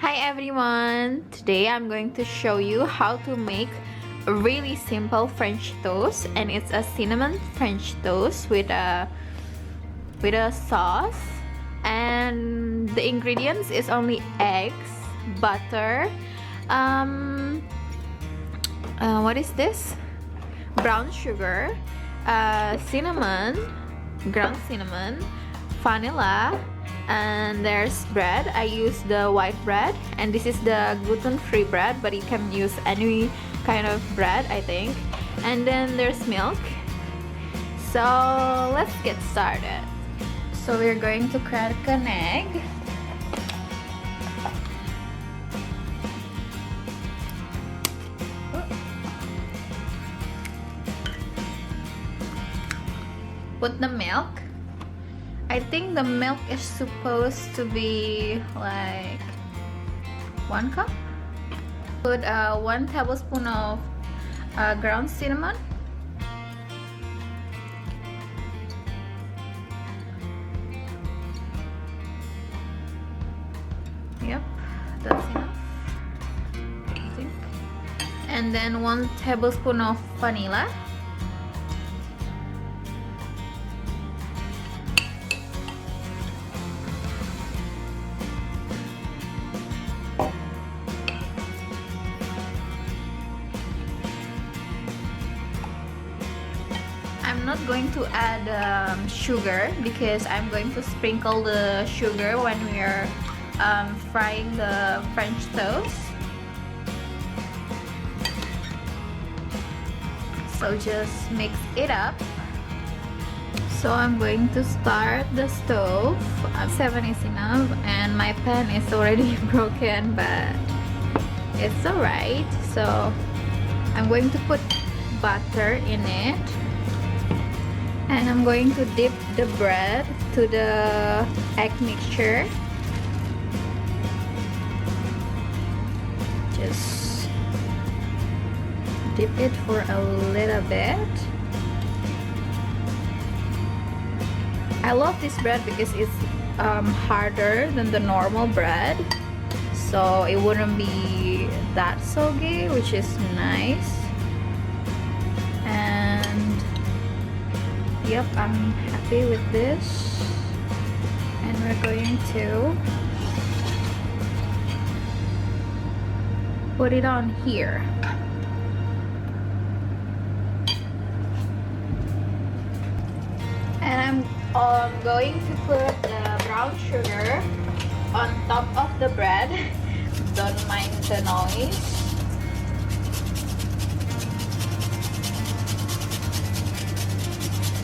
Hi everyone! Today I'm going to show you how to make a really simple French toast, and it's a cinnamon French toast with a sauce. And the ingredients is only eggs, butter, what is this? Brown sugar, cinnamon, ground cinnamon, vanilla, and there's bread. I use the white bread, and this is the gluten-free bread, but you can use any kind of bread, I think. And then there's milk. So let's get started. So we're going to crack an egg. Put the milk. I think the milk is supposed to be like 1 cup. Put 1 tablespoon of ground cinnamon. Yep, that's enough, I think. And then 1 tablespoon of vanilla. I'm not going to add sugar because I'm going to sprinkle the sugar when we are frying the French toast. So just mix it up. So I'm going to start the stove. 7 is enough, and my pan is already broken, but it's alright. So I'm going to put butter in it. And I'm going to dip the bread to the egg mixture. Just dip it for a little bit. I love this bread because it's harder than the normal bread, so it wouldn't be that soggy, which is nice. Yep, I'm happy with this, and we're going to put it on here. And I'm going to put the brown sugar on top of the bread. Don't mind the noise.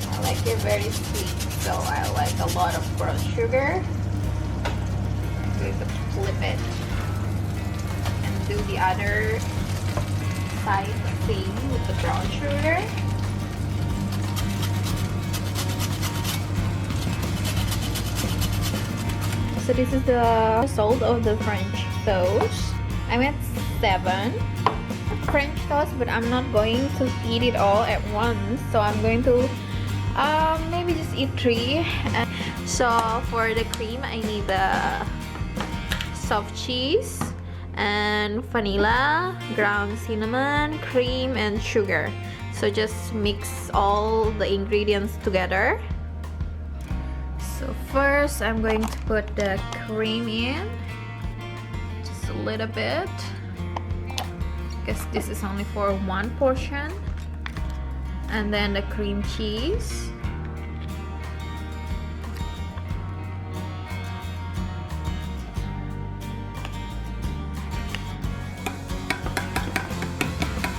I like it very sweet, so I like a lot of brown sugar. I'm going to flip it and do the other side thing with the brown sugar. So this is the result of the French toast. I'm at 7 French toast, but I'm not going to eat it all at once, so I'm going to maybe just eat 3. So for the cream, I need the soft cheese and vanilla, ground cinnamon, cream, and sugar. So just mix all the ingredients together. So first I'm going to put the cream in, just a little bit, because this is only for 1 portion. And then the cream cheese,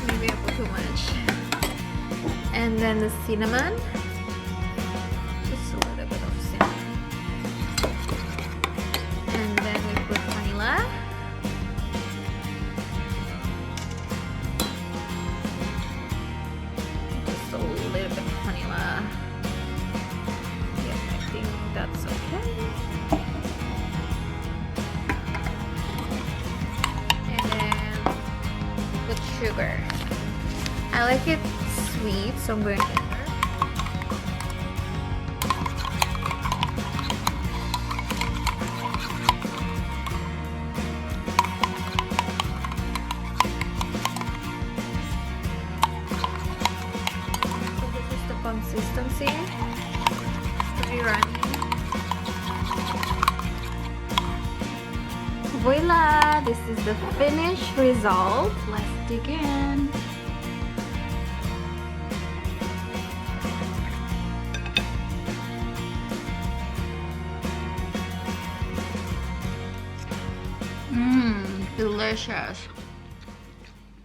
maybe I put too much. And then the cinnamon, just a little bit of cinnamon. And then we put vanilla. A little bit of vanilla. Yep, I think that's okay. And then put sugar. I like it sweet, so I'm going to consistency. Very runny. Voila! This is the finished result. Let's dig in. Delicious.